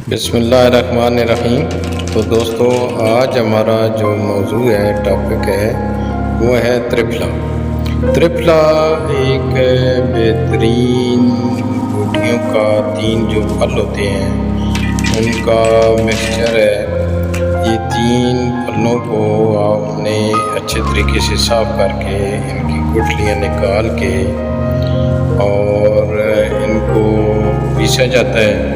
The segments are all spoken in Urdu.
بسم اللہ الرحمن الرحیم۔ تو دوستو، آج ہمارا جو موضوع ہے، ٹاپک ہے، وہ ہے ترفلا۔ ترفلا ایک بہترین بوٹیوں کا 3 جو پھل ہوتے ہیں ان کا مکسچر ہے۔ یہ 3 پھلوں کو آپ نے اچھے طریقے سے صاف کر کے ان کی گٹھلیاں نکال کے اور ان کو پیسا جاتا ہے،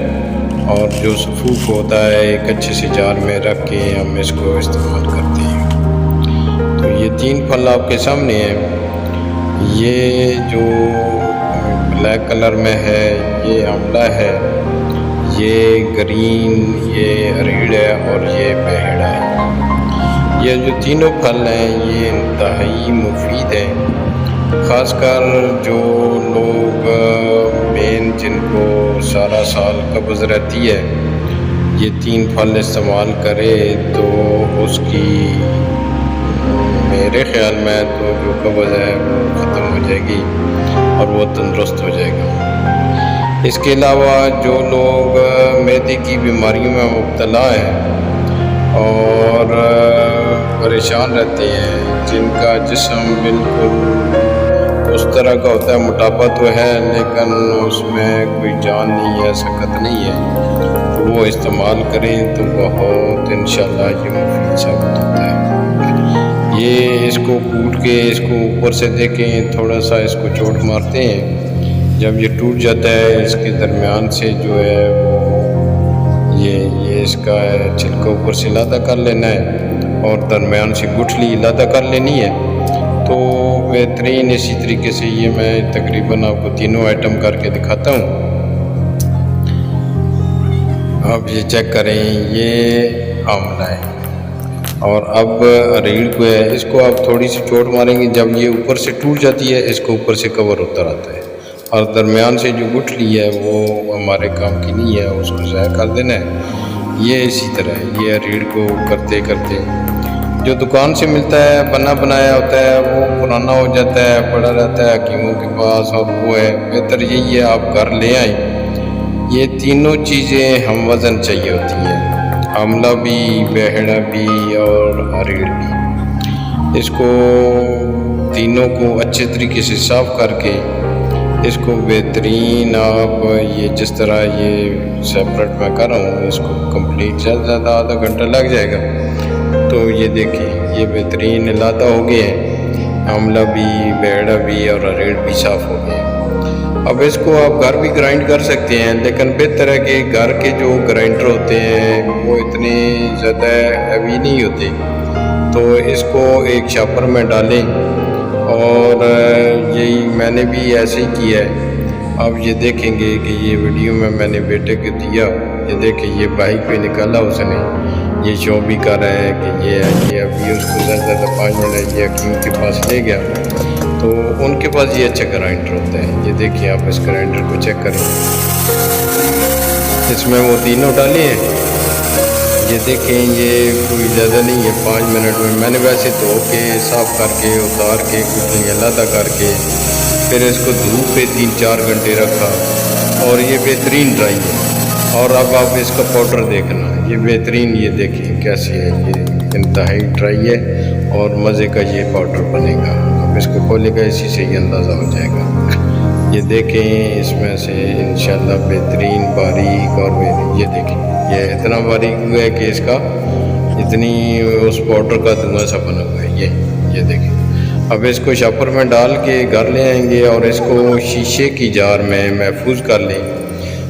اور جو صفوف ہوتا ہے ایک اچھے سے جار میں رکھ کے ہم اس کو استعمال کرتے ہیں۔ تو یہ 3 پھل آپ کے سامنے ہیں۔ یہ جو بلیک کلر میں ہے یہ آملہ ہے، یہ گرین یہ اریڑ ہے، اور یہ بہڑا ہے۔ یہ جو تینوں پھل ہیں یہ انتہائی مفید ہیں، خاص کر جو لوگ جن کو سارا سال قبض رہتی ہے، یہ 3 پھل استعمال کرے تو اس کی میرے خیال میں تو جو قبض ہے وہ ختم ہو جائے گی اور وہ تندرست ہو جائے گا۔ اس کے علاوہ جو لوگ معدے کی بیماریوں میں مبتلا ہیں اور پریشان رہتے ہیں، جن کا جسم بالکل اس طرح کا ہوتا ہے، موٹاپا تو ہے لیکن اس میں کوئی جان نہیں ہے، سکت نہیں ہے، تو وہ استعمال کریں تو بہت انشاءاللہ یہ مفید ثابت ہوتا ہے۔ یہ اس کو کوٹ کے اس کو اوپر سے دیکھیں، تھوڑا سا اس کو چوٹ مارتے ہیں، جب یہ ٹوٹ جاتا ہے اس کے درمیان سے جو ہے وہ یہ اس کا چھلکا اوپر سے علیحدہ کر لینا ہے اور درمیان سے گٹھلی علیحدہ کر لینی ہے۔ تو بہترین اسی طریقے سے یہ میں تقریباً آپ کو تینوں آئٹم کر کے دکھاتا ہوں۔ اب یہ چیک کریں، یہ آملہ ہے، اور اب اریڑ کو ہے، اس کو آپ تھوڑی سی چوٹ ماریں گے، جب یہ اوپر سے ٹوٹ جاتی ہے اس کو اوپر سے کور ہوتا رہتا ہے، اور درمیان سے جو گٹھلی ہے وہ ہمارے کام کی نہیں ہے، اس کو ضائع کر دینا ہے۔ یہ اسی طرح ہے، یہ اریڑ کو کرتے کرتے جو دکان سے ملتا ہے بنا بنایا ہوتا ہے وہ پرانا ہو جاتا ہے، پڑا رہتا ہے حکیموں کے پاس، اور وہ ہے بہتر یہی ہے آپ گھر لے آئیں۔ یہ تینوں چیزیں ہم وزن چاہیے ہوتی ہیں، آملہ بھی، بہڑا بھی اور اریڑ بھی۔ اس کو تینوں کو اچھے طریقے سے صاف کر کے اس کو بہترین آپ یہ جس طرح یہ سیپریٹ میں کر رہا ہوں، اس کو کمپلیٹ زیادہ زیادہ آدھا گھنٹہ لگ جائے گا۔ تو یہ دیکھیں یہ بہترین علیحدہ ہو گئے ہیں، آملہ بھی، بہڑا بھی اور اریڑ بھی صاف ہو گئے ہیں۔ اب اس کو آپ گھر بھی گرائنڈ کر سکتے ہیں، لیکن بہتر ہے کہ گھر کے جو گرائنڈر ہوتے ہیں وہ اتنے زیادہ ہیوی نہیں ہوتے، تو اس کو ایک شاپر میں ڈالیں، اور یہی میں نے بھی ایسے ہی کیا ہے۔ اب یہ دیکھیں گے کہ یہ ویڈیو میں نے بیٹے کو دیا، یہ دیکھیں یہ بائک پہ نکالا اس نے، یہ شو بھی کر رہا ہے کہ یہ ہے، یہ ابھی اس کو زیادہ زیادہ 5 منٹ یہ حکیم کے پاس لے گیا، تو ان کے پاس یہ اچھا گرائنڈر ہوتا ہے۔ یہ دیکھیں آپ اس گرائنڈر کو چیک کریں، اس میں وہ تینوں ڈالے ہیں، یہ دیکھیں یہ کوئی زیادہ نہیں ہے، 5 منٹ میں میں نے ویسے دھو کے صاف کر کے اتار کے گٹھلیاں علیحدہ کر کے پھر اس کو دھوپ پہ 3-4 گھنٹے رکھا، اور یہ بہترین ڈرائی ہے۔ اور اب آپ اس کا پاؤڈر دیکھنا، یہ بہترین، یہ دیکھیں کیسی ہے، یہ انتہائی ڈرائی ہے اور مزے کا یہ پاؤڈر بنے گا۔ اب اس کو کھولے گا، اسی سے یہ اندازہ ہو جائے گا۔ یہ دیکھیں اس میں سے انشاءاللہ بہترین باریک، اور یہ دیکھیں یہ اتنا باریک ہوا ہے کہ اس کا اتنی اس پاؤڈر کا دھواں سا بنا ہوا ہے، یہ دیکھیں۔ اب اس کو شاپر میں ڈال کے گھر لے آئیں گے اور اس کو شیشے کی جار میں محفوظ کر لیں۔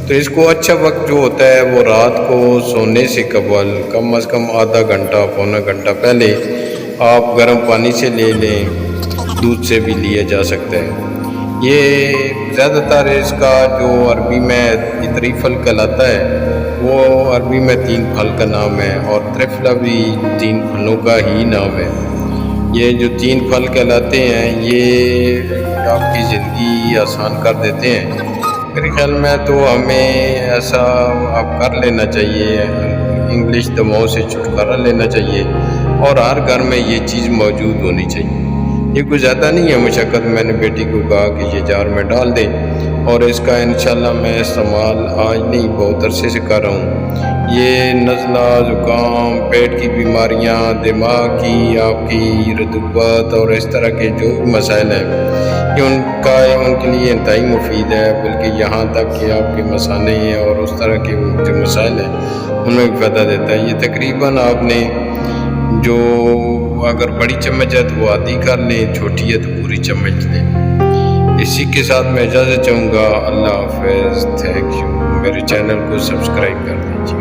تو اس کو اچھا وقت جو ہوتا ہے وہ رات کو سونے سے قبل کم از کم آدھا گھنٹہ پونا گھنٹہ پہلے آپ گرم پانی سے لے لیں، دودھ سے بھی لیا جا سکتا ہے۔ یہ زیادہ تر اس کا جو عربی میں عطری پھل کہلاتا ہے، وہ عربی میں 3 پھل کا نام ہے، اور ترفلا بھی 3 پھلوں کا ہی نام ہے۔ یہ جو 3 پھل کہلاتے ہیں یہ آپ کی زندگی آسان کر دیتے ہیں۔ میرے خیال میں تو ہمیں ایسا اب کر لینا چاہیے، انگلش دواؤں سے چھٹکارا لینا چاہیے، اور ہر گھر میں یہ چیز موجود ہونی چاہیے۔ یہ کوئی زیادہ نہیں ہے مشقت، میں نے بیٹی کو کہا کہ یہ جار میں ڈال دیں اور اس کا انشاءاللہ میں استعمال آج نہیں بہت عرصے سے کر رہا ہوں۔ یہ نزلہ، زکام، پیٹ کی بیماریاں، دماغ کی آپ کی رطوبت اور اس طرح کے جو بھی مسائل ہیں یہ ان کے لیے انتہائی مفید ہے، بلکہ یہاں تک کہ آپ کے مثانے اور اس طرح کے جو مسائل ہیں ان میں بھی فائدہ دیتا ہے۔ یہ تقریباً آپ نے جو اگر بڑی چمچ ہے تو وہ آدھی کر لیں، چھوٹی ہے تو پوری چمچ لیں۔ اسی کے ساتھ میں اجازت چاہوں گا۔ اللہ حافظ، تھینک یو۔ میرے چینل کو سبسکرائب کر دیجیے۔